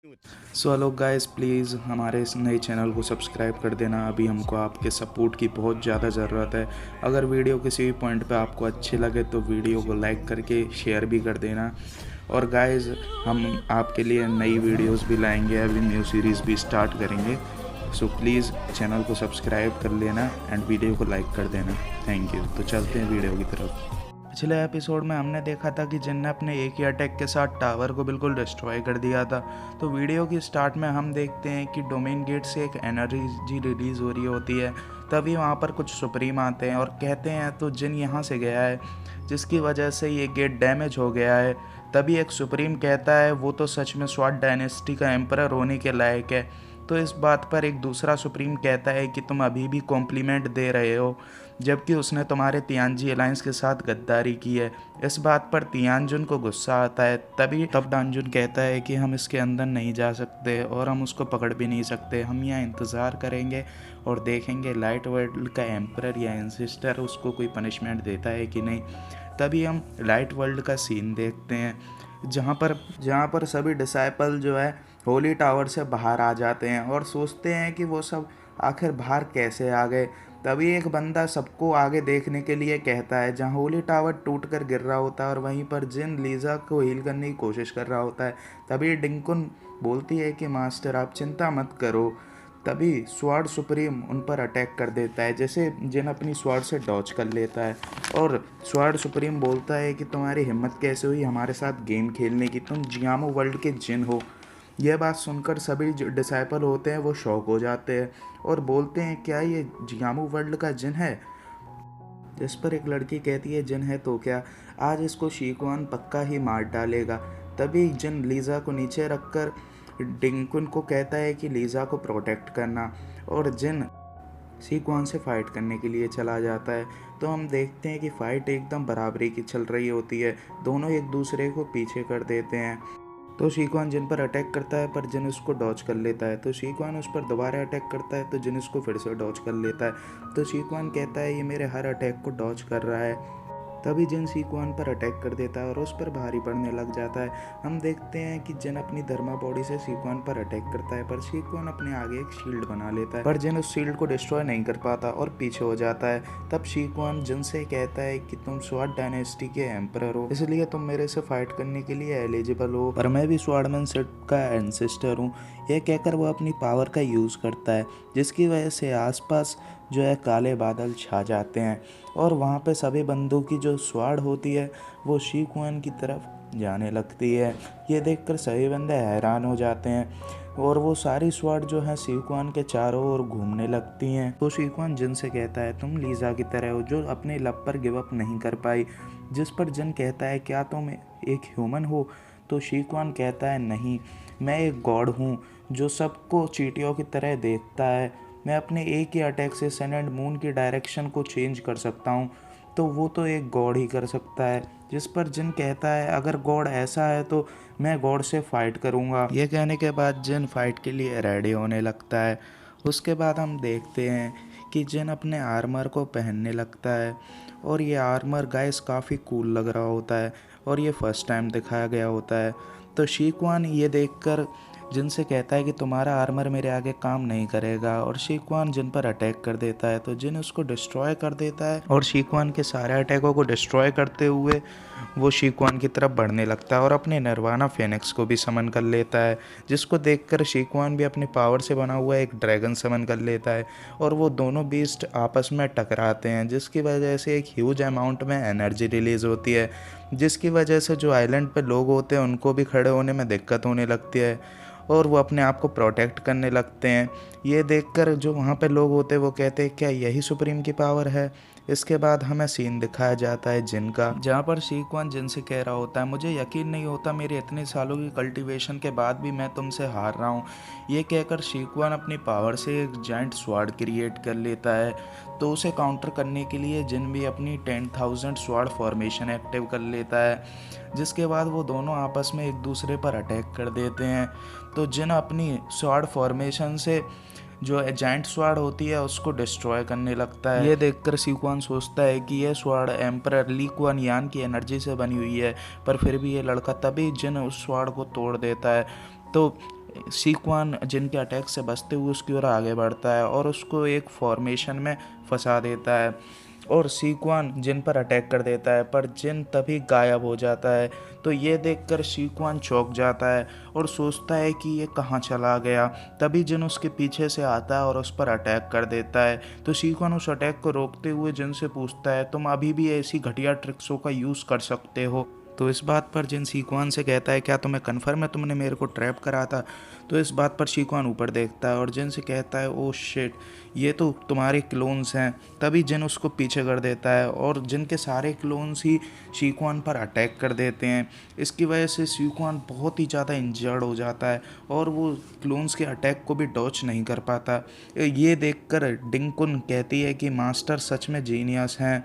So hello guys, please हमारे इस नए चैनल को सब्सक्राइब कर देना। अभी हमको आपके सपोर्ट की बहुत ज़्यादा ज़रूरत है। अगर वीडियो किसी भी पॉइंट पे आपको अच्छी लगे तो वीडियो को लाइक करके शेयर भी कर देना। और गाइस, हम आपके लिए नई वीडियोस भी लाएंगे, अभी न्यू सीरीज़ भी स्टार्ट करेंगे। सो प्लीज़ चैनल को सब्सक्राइब कर लेना एंड वीडियो को लाइक कर देना। Thank you. तो चलते हैं वीडियो की तरफ। पिछले एपिसोड में हमने देखा था कि जिन ने अपने एक ही अटैक के साथ टावर को बिल्कुल डिस्ट्रॉय कर दिया था। तो वीडियो की स्टार्ट में हम देखते हैं कि डोमेन गेट से एक एनर्जी रिलीज़ हो रही होती है। तभी वहाँ पर कुछ सुप्रीम आते हैं और कहते हैं तो जिन यहाँ से गया है, जिसकी वजह से ये गेट डैमेज हो गया है। तभी एक सुप्रीम कहता है वो तो सच में स्वाट डायनेस्टी का एम्परर होने के लायक है। तो इस बात पर एक दूसरा सुप्रीम कहता है कि तुम अभी भी कॉम्प्लीमेंट दे रहे हो, जबकि उसने तुम्हारे तियानजी अलायंस के साथ गद्दारी की है। इस बात पर तियानजुन को गुस्सा आता है। तब डांजुन कहता है कि हम इसके अंदर नहीं जा सकते और हम उसको पकड़ भी नहीं सकते। हम यहाँ इंतज़ार करेंगे और देखेंगे लाइट वर्ल्ड का एम्परर या एंसेस्टर उसको कोई पनिशमेंट देता है कि नहीं। तभी हम लाइट वर्ल्ड का सीन देखते हैं, जहाँ पर सभी डिसाइपल जो है होली टावर से बाहर आ जाते हैं और सोचते हैं कि वो सब आखिर बाहर कैसे आ गए। तभी एक बंदा सबको आगे देखने के लिए कहता है, जहाँ होली टावर टूट कर गिर रहा होता है और वहीं पर जिन लीज़ा को हील करने की कोशिश कर रहा होता है। तभी डिंकुन बोलती है कि मास्टर आप चिंता मत करो। तभी स्वॉर्ड सुप्रीम उन पर अटैक कर देता है, जैसे जिन अपनी स्वॉर्ड से डॉच कर लेता है। और स्वॉर्ड सुप्रीम बोलता है कि तुम्हारी हिम्मत कैसे हुई हमारे साथ गेम खेलने की, तुम जियामो वर्ल्ड के जिन हो। यह बात सुनकर सभी जो डिसाइपल होते हैं वो शॉक हो जाते हैं और बोलते हैं क्या ये जियामो वर्ल्ड का जिन है। जिस पर एक लड़की कहती है जिन है तो क्या, आज इसको शीकुआन पक्का ही मार डालेगा। तभी जिन लीज़ा को नीचे रखकर डिंकुन को कहता है कि लीज़ा को प्रोटेक्ट करना, और जिन शीकुआन से फाइट करने के लिए चला जाता है। तो हम देखते हैं कि फ़ाइट एकदम बराबरी की चल रही होती है, दोनों एक दूसरे को पीछे कर देते हैं। तो शीकुआन जिन पर अटैक करता है पर जिन उसको डॉच कर लेता है। तो शीकुआन उस पर दोबारा अटैक करता है तो जिन उसको फिर से डॉच कर लेता है। तो शीकुआन कहता है ये मेरे हर अटैक को डॉच कर रहा है। तभी जिन शीकुआन पर अटैक कर देता है और उस पर भारी पड़ने लग जाता है। हम देखते हैं कि जिन अपनी धर्मा बॉडी से शीकुआन पर अटैक करता है पर शीकुआन अपने आगे एक शील्ड बना लेता है, पर जिन उस शील्ड को डिस्ट्रॉय नहीं कर पाता और पीछे हो जाता है। तब शीकुआन जिन से कहता है कि तुम स्वाट डायनेस्टी के एम्परर हो, इसलिए तुम मेरे से फाइट करने के लिए एलिजिबल हो, पर मैं भी स्वार्डमैन सेट का एंसेस्टर हूँ। यह कहकर वो अपनी पावर का यूज़ करता है, जिसकी वजह से आसपास जो है काले बादल छा जाते हैं और वहाँ पे सभी बंदूक की जो स्वाड होती है वो शीकुआन की तरफ जाने लगती है। ये देखकर सभी बंदे हैरान हो जाते हैं और वो सारी स्वाड जो है शीकुआन के चारों ओर घूमने लगती हैं। तो शीकुआन जिन से कहता है तुम लीज़ा की तरह हो जो अपने लब पर गिव अप नहीं कर पाई। जिस पर जिन कहता है क्या तुम एक ह्यूमन हो। तो शीकुआन कहता है नहीं, मैं एक गॉड हूँ जो सबको चींटियों की तरह देखता है। मैं अपने एक ही अटैक से सन एंड मून की डायरेक्शन को चेंज कर सकता हूँ, तो वो तो एक गॉड ही कर सकता है। जिस पर जिन कहता है अगर गॉड ऐसा है तो मैं गॉड से फाइट करूँगा। ये कहने के बाद जिन फाइट के लिए रेडी होने लगता है। उसके बाद हम देखते हैं कि जिन अपने आर्मर को पहनने लगता है और ये आर्मर गाइस काफ़ी कूल लग रहा होता है और ये फर्स्ट टाइम दिखाया गया होता है। तो शीकुआन ये देखकर जिन से कहता है कि तुम्हारा आर्मर मेरे आगे काम नहीं करेगा और शीकुआन जिन पर अटैक कर देता है। तो जिन उसको डिस्ट्रॉय कर देता है और शीकुआन के सारे अटैकों को डिस्ट्रॉय करते हुए वो शीकुआन की तरफ बढ़ने लगता है और अपने निर्वाणा फेनिक्स को भी समन कर लेता है, जिसको देखकर शीकुआन भी अपने पावर से बना हुआ एक ड्रैगन समन कर लेता है और वो दोनों बीस्ट आपस में टकराते हैं, जिसकी वजह से एक ह्यूज अमाउंट में एनर्जी रिलीज़ होती है, जिसकी वजह से जो आइलैंड पे लोग होते हैं उनको भी खड़े होने में दिक्कत होने लगती है और वो अपने आप को प्रोटेक्ट करने लगते हैं। ये देखकर जो वहाँ पे लोग होते हैं वो कहते हैं क्या यही सुप्रीम की पावर है। इसके बाद हमें सीन दिखाया जाता है जिन का, जहाँ पर शीकुआन जिन से कह रहा होता है मुझे यकीन नहीं होता मेरे इतने सालों की कल्टीवेशन के बाद भी मैं तुमसे हार रहा हूँ। ये कहकर शीकुआन अपनी पावर से एक जाइंट स्वॉर्ड क्रिएट कर लेता है। तो उसे काउंटर करने के लिए जिन भी अपनी 10,000 स्वॉर्ड फॉर्मेशन एक्टिव कर लेता है, जिसके बाद वो दोनों आपस में एक दूसरे पर अटैक कर देते हैं। तो जिन अपनी स्वॉर्ड फॉर्मेशन से जो जाइंट स्वॉर्ड होती है उसको डिस्ट्रॉय करने लगता है। ये देखकर शीकुआन सोचता है कि यह स्वॉर्ड एम्परर ली कुआन यान की एनर्जी से बनी हुई है, पर फिर भी ये लड़का, तभी जिन उस स्वॉर्ड को तोड़ देता है। तो सीक्वान जिनके अटैक से बचते हुए उसकी ओर आगे बढ़ता है और उसको एक फॉर्मेशन में फंसा देता है और सीक्वान जिन पर अटैक कर देता है, पर जिन तभी गायब हो जाता है। तो ये देखकर सीक्वान चौंक जाता है और सोचता है कि ये कहाँ चला गया। तभी जिन उसके पीछे से आता है और उस पर अटैक कर देता है। तो सीक्वान उस अटैक को रोकते हुए जिन से पूछता है, तुम अभी भी ऐसी घटिया ट्रिक्सों का यूज़ कर सकते हो? तो इस बात पर जिन सीक्वान से कहता है, क्या तुम्हें कन्फर्म है तुमने मेरे को ट्रैप करा था? तो इस बात पर सीक्वान ऊपर देखता है और जिन से कहता है, ओ शिट, ये तो तुम्हारे क्लोन्स हैं। तभी जिन उसको पीछे कर देता है और जिन के सारे क्लोन्स ही सीक्वान पर अटैक कर देते हैं। इसकी वजह से सीक्वान बहुत ही ज़्यादा इंजर्ड हो जाता है और वो क्लोन्स के अटैक को भी डॉच नहीं कर पाता। ये देखकर डिंगकुन कहती है कि मास्टर सच में जीनियस हैं।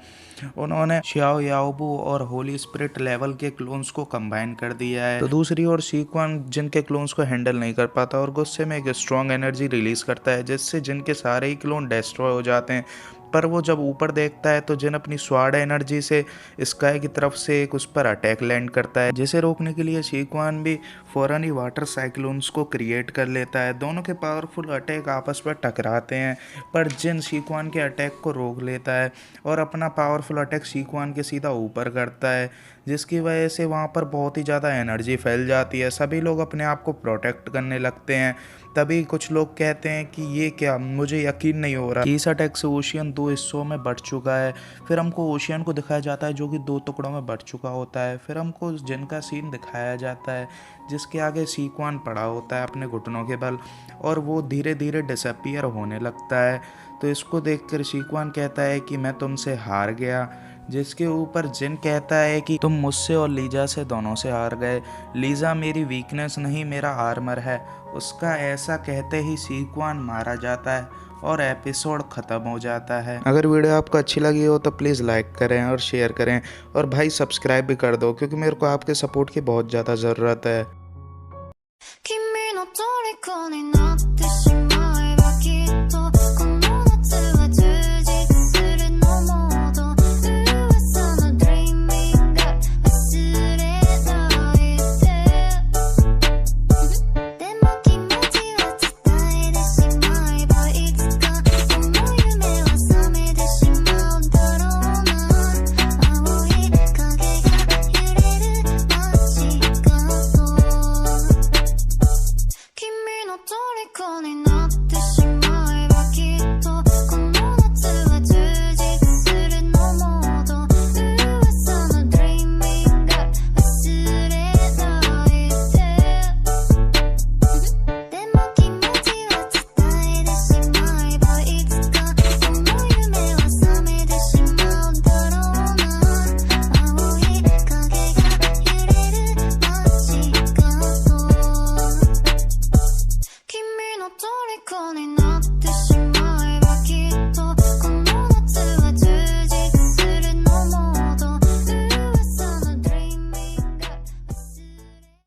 उन्होंने श्याओ याओबू और होली स्पिरिट लेवल के क्लोन्स को कंबाइन कर दिया है। तो दूसरी ओर सीक्वान जिनके क्लोन्स को हैंडल नहीं कर पाता और गुस्से में एक स्ट्रॉन्ग एनर्जी रिलीज करता है, जिससे जिनके सारे ही क्लोन डिस्ट्रॉय हो जाते हैं। पर वो जब ऊपर देखता है तो जिन अपनी स्वाड एनर्जी से स्काई की तरफ से एक उस पर अटैक लैंड करता है, जिसे रोकने के लिए सीक्वान भी फौरन ही वाटर साइक्लोन्स को क्रिएट कर लेता है। दोनों के पावरफुल अटैक आपस में टकराते हैं, पर जिन सीक्वान के अटैक को रोक लेता है और अपना पावरफुल अटैक सीक्वान के सीधा ऊपर करता है, जिसकी वजह से वहाँ पर बहुत ही ज़्यादा एनर्जी फैल जाती है। सभी लोग अपने आप को प्रोटेक्ट करने लगते हैं। तभी कुछ लोग कहते हैं कि ये क्या, मुझे यकीन नहीं हो रहा कि इस अटैक से ओशियन 2 हिस्सों में बट चुका है। फिर हमको ओशियन को दिखाया जाता है जो कि 2 टुकड़ों में बट चुका होता है। फिर हमको जिन का सीन दिखाया जाता है जिसके आगे सीक्वान पड़ा होता है अपने घुटनों के बल, और वो धीरे धीरे डिसअपियर होने लगता है। तो इसको देखकर सीक्वान कहता है कि मैं तुमसे हार गया, जिसके ऊपर जिन कहता है कि तुम मुझसे और लीजा से दोनों से हार गए। लीजा मेरी वीकनेस नहीं, मेरा आर्मर है। उसका ऐसा कहते ही सीक्वान मारा जाता है और एपिसोड ख़त्म हो जाता है। अगर वीडियो आपको अच्छी लगी हो तो प्लीज़ लाइक करें और शेयर करें, और भाई सब्सक्राइब भी कर दो क्योंकि मेरे को आपके सपोर्ट की बहुत ज़्यादा ज़रूरत है।